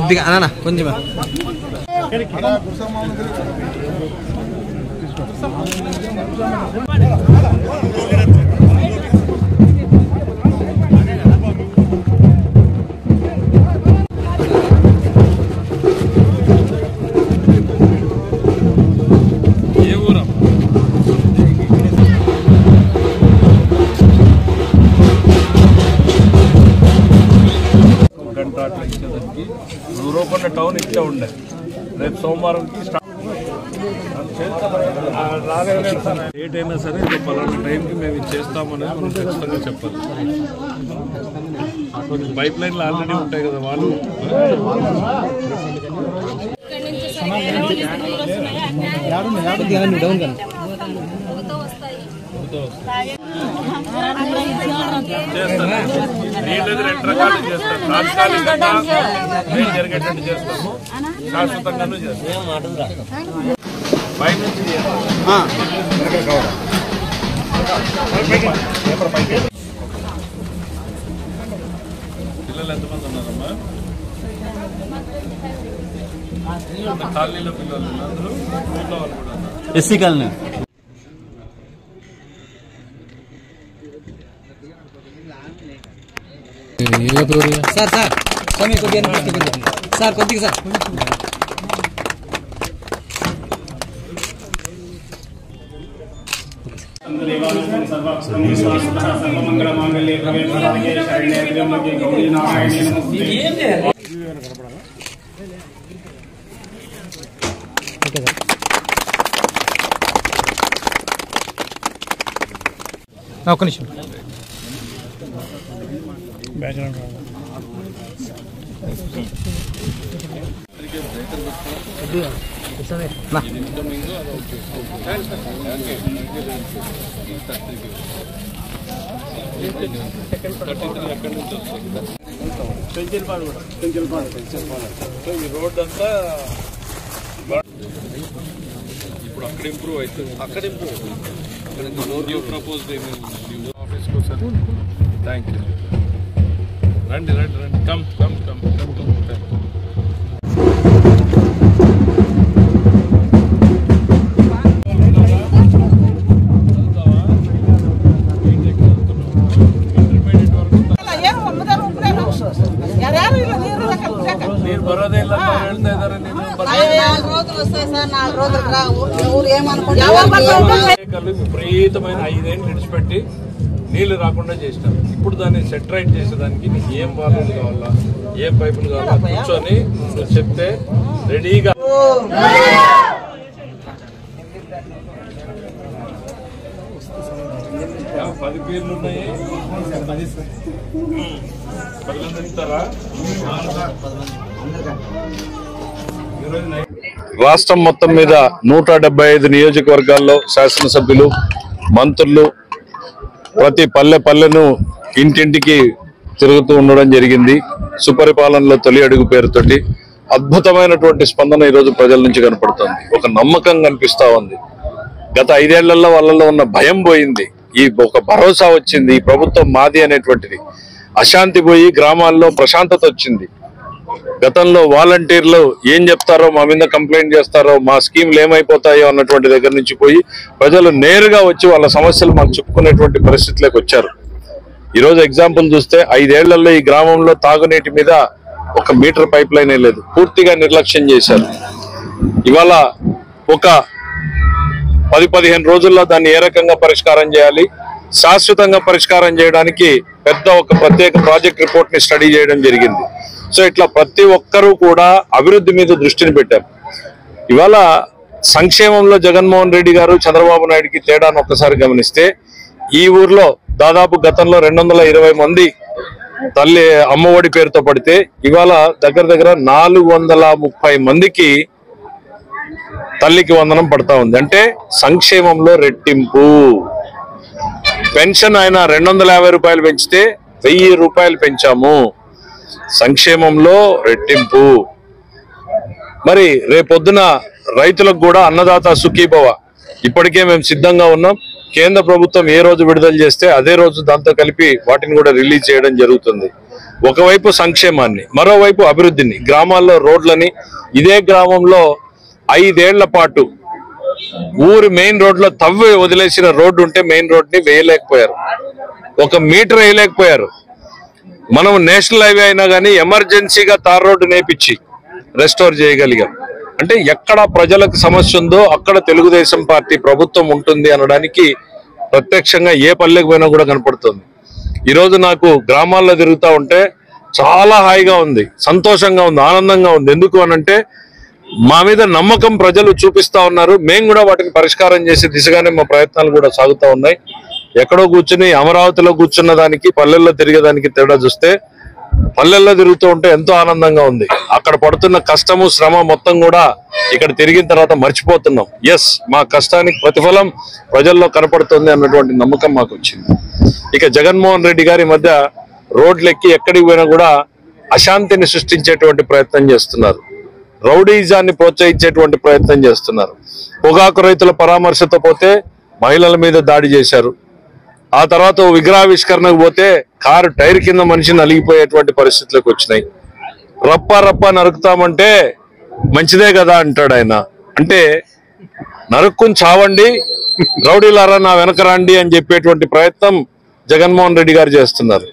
కొద్దిగా అన్న కొంచెం రూపన్న టౌన్ ఇచ్చే ఉండే రేపు సోమవారంకి లేట్ అయినా సరే పలానా టైంకి మేము ఇది చేస్తామనేది మనం ఖచ్చితంగా చెప్పాలి. పైప్ లైన్లు ఆల్రెడీ ఉంటాయి కదా వాళ్ళు నీళ్ళది 2 రకాలు చేస్తాం. తాత్కాలికంగా మేము జరిగేటట్టు చేస్తాము, శాశ్వతంగానూ చేస్తాము. పైనుంచి పిల్లలు ఎంతమంది ఉన్నారమ్మా? కాలనీలో పిల్లలు అందరూ ఊళ్ళో వాళ్ళు కూడా ఉన్నారు. ఎస్సీ కాలనీ సార్ సార్ స్వామి కొద్దిగా సార్ కొద్దిగా సార్ ఒక్క నిమిషం బ్యాక్గ్రౌండ్ రోడ్ అంతా ఇప్పుడు అక్కడ ఇంప్రూవ్ అవుతుంది. అక్కడ ఇంప్రూవ్ అవుతుంది. ప్రపోజ్డ్ ఆఫీస్కి వస్తారు. Thank you. రండి రండి రండి. Come come come come come. ನೀರು ಬರೋದೇ ಇಲ್ಲ ಹೇಳ್ತಾ ಇದಾರೆ. విపరీతమైన 5 ఏళ్ళు విడిచిపెట్టి నీళ్లు రాకుండా చేసినారు. ఇప్పుడు దాన్ని సెటరైట్ చేసేదానికి నీకు ఏం బాధ్యతలు కావాలా, ఏం పైపులు కావాలా కూర్చొని నువ్వు చెప్తే రెడీగా. పది పేర్లు ఉన్నాయి. 10 మంది ఇస్తారా? రాష్ట్రం మొత్తం మీద 175 నియోజకవర్గాల్లో శాసనసభ్యులు, మంత్రులు ప్రతి పల్లెను ఇంటింటికి తిరుగుతూ ఉండడం జరిగింది. సుపరిపాలనలో తొలి అడుగు పేరుతోటి అద్భుతమైనటువంటి స్పందన ఈరోజు ప్రజల నుంచి కనపడుతుంది. ఒక నమ్మకం కనిపిస్తా ఉంది. గత 5 ఏళ్లలో వాళ్ళలో ఉన్న భయం పోయింది. ఈ ఒక భరోసా వచ్చింది. ఈ ప్రభుత్వం మాది అనేటువంటిది. అశాంతి పోయి గ్రామాల్లో ప్రశాంతత వచ్చింది. గతంలో వాలంటీర్లు ఏం చెప్తారో, మా మీద కంప్లైంట్ చేస్తారో, మా స్కీమ్లు ఏమైపోతాయో అన్నటువంటి దగ్గర నుంచి పోయి ప్రజలు నేరుగా వచ్చి వాళ్ళ సమస్యలు మాకు చెప్పుకునేటువంటి పరిస్థితిలోకి వచ్చారు. ఈరోజు ఎగ్జాంపుల్ చూస్తే 5 ఏళ్లలో ఈ గ్రామంలో తాగునీటి మీద 1 మీటర్ పైప్ లైన్ లేదు. పూర్తిగా నిర్లక్ష్యం చేశారు. ఇవాళ ఒక 10-15 రోజుల్లో దాన్ని ఏ రకంగా పరిష్కారం చేయాలి, శాశ్వతంగా పరిష్కారం చేయడానికి పెద్ద ఒక ప్రత్యేక ప్రాజెక్ట్ రిపోర్ట్ ని స్టడీ చేయడం జరిగింది. సో ఇట్లా ప్రతి ఒక్కరూ కూడా అభివృద్ధి మీద దృష్టిని పెట్టారు. ఇవాళ సంక్షేమంలో జగన్మోహన్ రెడ్డి గారు, చంద్రబాబు నాయుడుకి తేడాను ఒక్కసారి గమనిస్తే, ఈ ఊర్లో దాదాపు గతంలో 220 మంది తల్లి అమ్మఒడి పేరుతో పడితే ఇవాళ దగ్గర దగ్గర 430 మందికి తల్లికి వందనం పడతా ఉంది. అంటే సంక్షేమంలో రెట్టింపు. పెన్షన్ ఆయన 250 రూపాయలు పెంచితే 1000 రూపాయలు పెంచాము. సంక్షేమంలో రెట్టింపు. మరి రేపొద్దున రైతులకు కూడా అన్నదాత సుఖీభవ ఇప్పటికే మేము సిద్ధంగా ఉన్నాం. కేంద్ర ప్రభుత్వం ఏ రోజు విడుదల చేస్తే అదే రోజు దాంతో కలిపి వాటిని కూడా రిలీజ్ చేయడం జరుగుతుంది. ఒకవైపు సంక్షేమాన్ని, మరోవైపు అభివృద్ధిని, గ్రామాల్లో రోడ్లని. ఇదే గ్రామంలో 5 ఏళ్ల పాటు ఊరి మెయిన్ రోడ్లో తవ్వి వదిలేసిన రోడ్డు ఉంటే మెయిన్ రోడ్ని వేయలేకపోయారు, 1 మీటర్ వేయలేకపోయారు. మనం నేషనల్ హైవే అయినా కానీ ఎమర్జెన్సీగా తార్ రోడ్డు నేపించి రెస్టోర్ చేయగలిగాం. అంటే ఎక్కడ ప్రజలకు సమస్య ఉందో అక్కడ తెలుగుదేశం పార్టీ ప్రభుత్వం ఉంటుంది అనడానికి ప్రత్యక్షంగా ఏ పల్లెకి పోయినా కూడా కనపడుతుంది. ఈరోజు నాకు గ్రామాల్లో తిరుగుతూ ఉంటే చాలా హాయిగా ఉంది, సంతోషంగా ఉంది, ఆనందంగా ఉంది. ఎందుకు అనంటే మా మీద నమ్మకం ప్రజలు చూపిస్తా ఉన్నారు. మేము కూడా వాటిని పరిష్కారం చేసే దిశగానే మా ప్రయత్నాలు కూడా సాగుతూ ఉన్నాయి. ఎక్కడో కూర్చుని అమరావతిలో కూర్చున్న దానికి పల్లెల్లో తిరిగేదానికి తేడా చూస్తే పల్లెల్లో తిరుగుతూ ఉంటే ఎంతో ఆనందంగా ఉంది. అక్కడ పడుతున్న కష్టము శ్రమ మొత్తం కూడా ఇక్కడ తిరిగిన తర్వాత మర్చిపోతున్నాం. ఎస్, మా కష్టానికి ప్రతిఫలం ప్రజల్లో కనపడుతుంది అన్నటువంటి నమ్మకం మాకు వచ్చింది. ఇక జగన్మోహన్ రెడ్డి గారి మధ్య రోడ్లెక్కి ఎక్కడికి పోయినా కూడా అశాంతిని సృష్టించేటువంటి ప్రయత్నం చేస్తున్నారు, రౌడీజాన్ని ప్రోత్సహించేటువంటి ప్రయత్నం చేస్తున్నారు. పొగాకు రైతుల పరామర్శతో పోతే మహిళల మీద దాడి చేశారు. ఆ తర్వాత విగ్రహావిష్కరణకు పోతే కారు టైర్ కింద మనిషి నలిగిపోయేటువంటి పరిస్థితులకు వచ్చినాయి. రప్ప నరుకుతామంటే మంచిదే కదా అంటాడు ఆయన. అంటే నరుక్కుని చావండి, రౌడీలారా నా వెనక రండి అని చెప్పేటువంటి ప్రయత్నం జగన్మోహన్ రెడ్డి గారు చేస్తున్నారు.